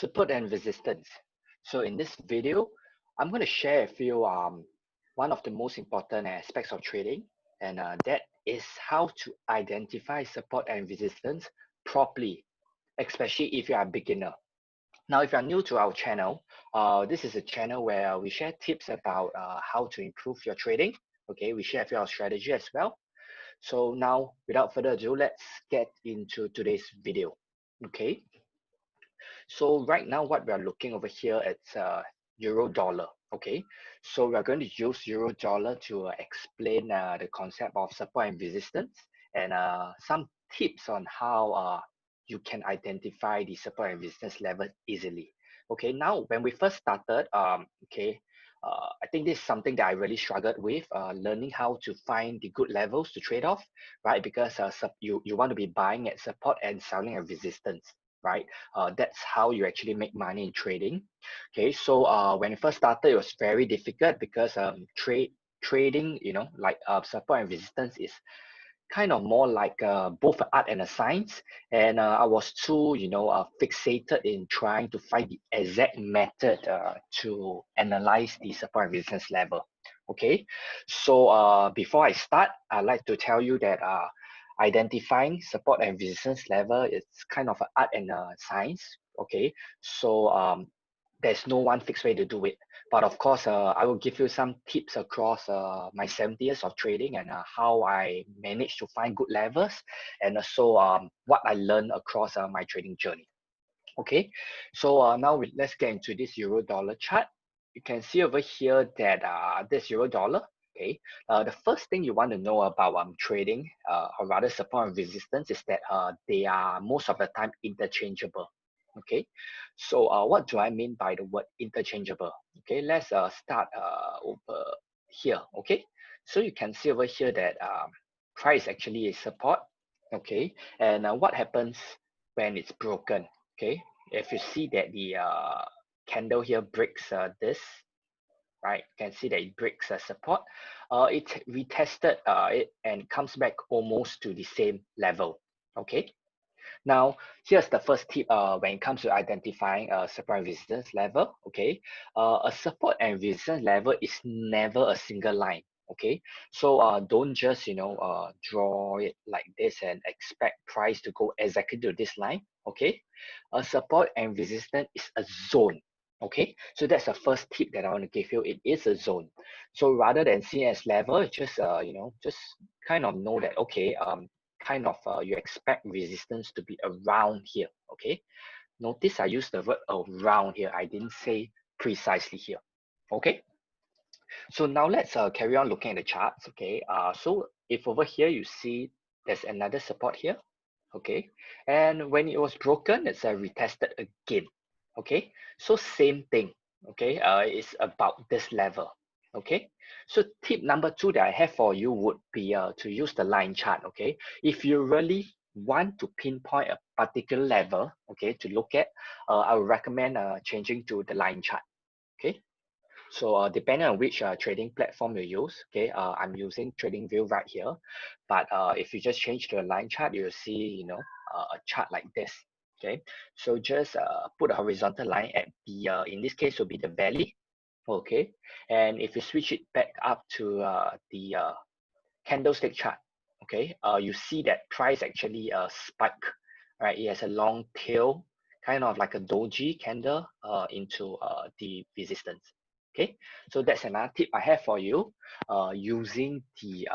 Support and resistance. So in this video, I'm going to share with you one of the most important aspects of trading, and that is how to identify support and resistance properly, especially if you are a beginner. Now, if you're new to our channel, this is a channel where we share tips about how to improve your trading. Okay, we share with you our strategy as well. So now, without further ado, let's get into today's video. Okay. So right now, what we are looking over here, it's euro dollar. Okay, so we are going to use euro dollar to explain the concept of support and resistance, and some tips on how you can identify the support and resistance level easily. Okay, now when we first started, I think this is something that I really struggled with, learning how to find the good levels to trade off, right? Because you want to be buying at support and selling at resistance, right? That's how you actually make money in trading. Okay, so when it first started, it was very difficult because trading, like support and resistance is kind of more like both an art and a science. And I was too, fixated in trying to find the exact method to analyze the support and resistance level. Okay, so before I start, I'd like to tell you that identifying support and resistance level is kind of an art and a science. Okay, so there's no one fixed way to do it. But of course, I will give you some tips across my 70 years of trading and how I managed to find good levels, and also what I learned across my trading journey. Okay, so now let's get into this euro dollar chart. You can see over here that this euro dollar. Okay, the first thing you want to know about trading, or rather support and resistance, is that they are most of the time interchangeable. Okay, so what do I mean by the word interchangeable? Okay, let's start over here. Okay, so you can see over here that price actually is support. Okay, and what happens when it's broken? Okay, if you see that the candle here breaks this, right? You can see that it breaks support. It retested it and comes back almost to the same level. Okay. Now, here's the first tip when it comes to identifying a support and resistance level. Okay, a support and resistance level is never a single line. Okay, so don't just draw it like this and expect price to go exactly to this line. Okay, a support and resistance is a zone. Okay, so that's the first tip that I want to give you. It is a zone. So rather than seeing as level, just just kind of know that okay, you expect resistance to be around here. Okay, notice I used the word around here. I didn't say precisely here. Okay, so now let's carry on looking at the charts. Okay, so if over here you see there's another support here. Okay, and when it was broken, it's retested again. Okay, so same thing. Okay, it's about this level. Okay, so tip number 2 that I have for you would be to use the line chart. Okay, if you really want to pinpoint a particular level, okay, to look at, I would recommend changing to the line chart. Okay, so depending on which trading platform you use, okay, I'm using TradingView right here, but if you just change to a line chart, you'll see, a chart like this. Okay, so just put a horizontal line at the, in this case, will be the valley. Okay, and if you switch it back up to the candlestick chart, okay, you see that price actually spike, right? It has a long tail, kind of like a doji candle into the resistance. Okay, so that's another tip I have for you, using the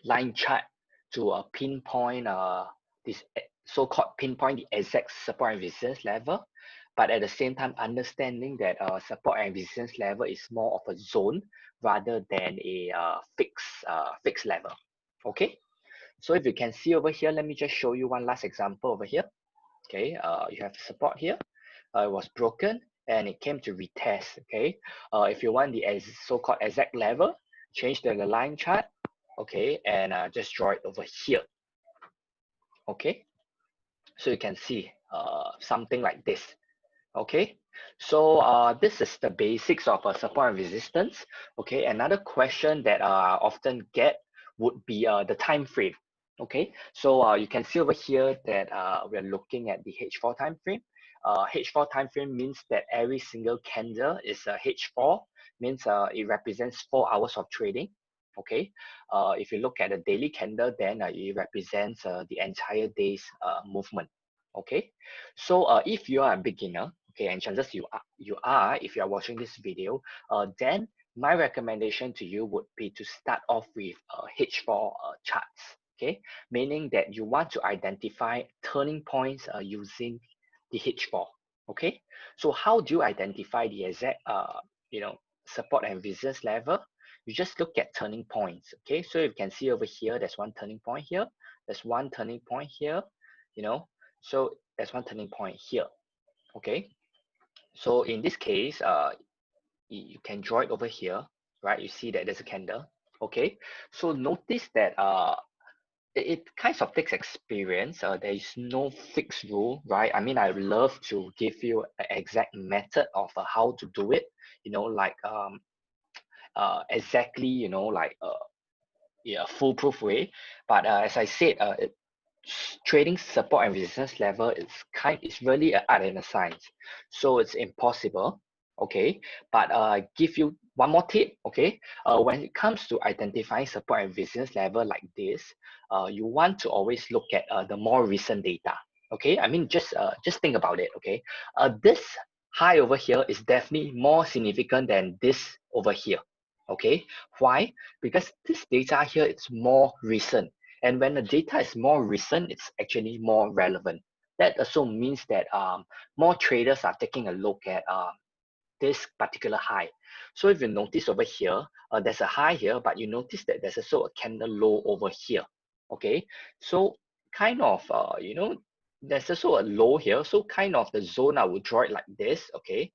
line chart to pinpoint this so-called pinpoint the exact support and resistance level, but at the same time understanding that support and resistance level is more of a zone rather than a fixed level. Okay, so if you can see over here, let me just show you one last example over here. Okay, you have support here, it was broken and it came to retest. Okay, if you want the so-called exact level, change the line chart. Okay, and just draw it over here. Okay, so you can see something like this. Okay, so this is the basics of support and resistance. Okay, another question that I often get would be the time frame. Okay, so you can see over here that we're looking at the H4 time frame. H4 time frame means that every single candle is a H4, means it represents 4 hours of trading. Okay, if you look at a daily candle, then it represents the entire day's movement. Okay, so if you are a beginner, okay, and chances you are if you are watching this video, then my recommendation to you would be to start off with H4 charts. Okay, meaning that you want to identify turning points using the H4. Okay, so how do you identify the exact support and resistance level? You just look at turning points. Okay, so you can see over here, there's one turning point here, there's one turning point here, so there's one turning point here. Okay, so in this case, you can draw it over here, right? You see that there's a candle. Okay, so notice that it kind of takes experience. There is no fixed rule, right? I mean, I love to give you an exact method of how to do it, like exactly, yeah, foolproof way. But as I said, trading support and resistance level is really an art and a science. So it's impossible. Okay, but give you one more tip. Okay, when it comes to identifying support and resistance level like this, you want to always look at the more recent data. Okay, I mean just think about it. Okay, this high over here is definitely more significant than this over here. Okay, why? Because this data here is more recent, and when the data is more recent, it's actually more relevant. That also means that more traders are taking a look at this particular high. So if you notice over here, there's a high here, but you notice that there's also a candle low over here. Okay, so kind of there's also a low here. So kind of the zone I would draw it like this. Okay,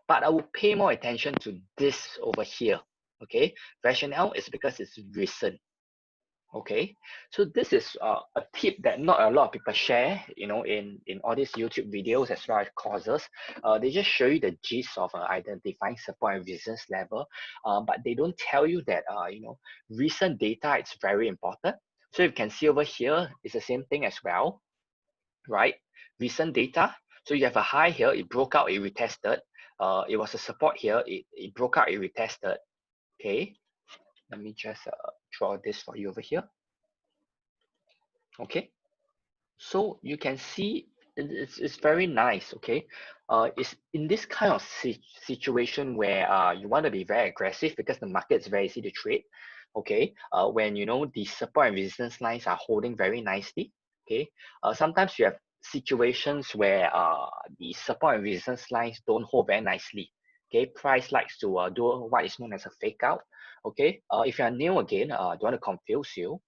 but I will pay more attention to this over here. Okay, rationale is because it's recent. Okay, so this is a tip that not a lot of people share, in all these YouTube videos as well as courses. They just show you the gist of identifying support and resistance level, but they don't tell you that, recent data is very important. So you can see over here, it's the same thing as well, right? Recent data. So you have a high here, it broke out, it retested. It was a support here, it broke out, it retested. Okay, let me just draw this for you over here. Okay, so you can see it's very nice. Okay, it's in this kind of situation where you want to be very aggressive because the market is very easy to trade. Okay, when the support and resistance lines are holding very nicely. Okay, sometimes you have situations where the support and resistance lines don't hold very nicely. Okay, price likes to do what is known as a fake out. Okay, if you are new again, don't want to confuse you,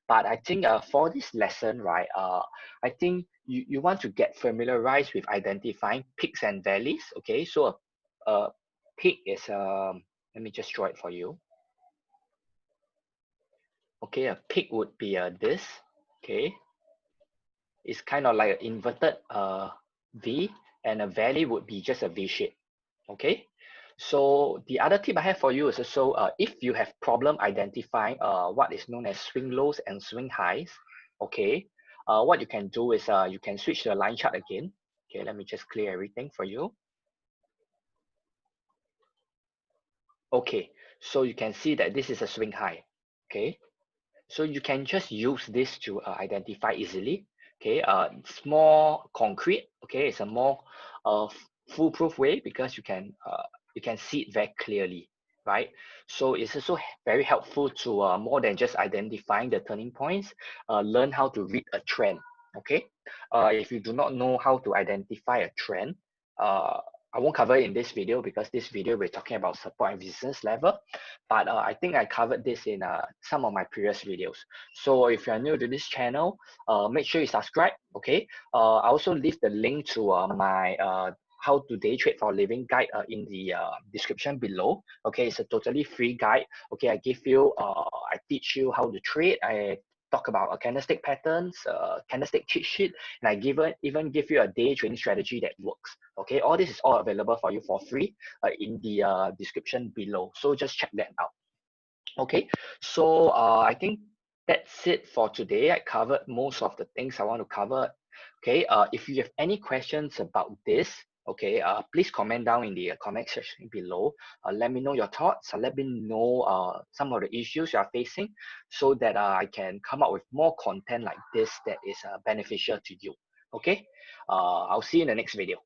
but I think for this lesson, right, I think you want to get familiarized with identifying peaks and valleys. Okay, so a peak is, let me just draw it for you. Okay, a peak would be this. Okay, it's kind of like an inverted V, and a valley would be just a V shape. Okay, so the other tip I have for you is also if you have problem identifying what is known as swing lows and swing highs. Okay, what you can do is you can switch the line chart again. Okay, let me just clear everything for you. Okay, so you can see that this is a swing high. Okay, so you can just use this to identify easily. Okay, it's more concrete. Okay, it's a more foolproof way because you can see it very clearly, right? So it's also very helpful to more than just identifying the turning points, learn how to read a trend. Okay, if you do not know how to identify a trend, I won't cover it in this video because this video we're talking about support and resistance level, but I think I covered this in some of my previous videos. So if you're new to this channel, make sure you subscribe. Okay, I also leave the link to my how to day trade for a living guide in the description below. Okay, it's a totally free guide. Okay, I teach you how to trade. I talk about candlestick patterns, candlestick cheat sheet, and even give you a day trading strategy that works. Okay, all this is all available for you for free in the description below. So just check that out. Okay, so I think that's it for today. I covered most of the things I want to cover. Okay, if you have any questions about this, okay, please comment down in the comment section below. Let me know your thoughts. Let me know some of the issues you are facing, so that I can come up with more content like this that is beneficial to you. Okay, I'll see you in the next video.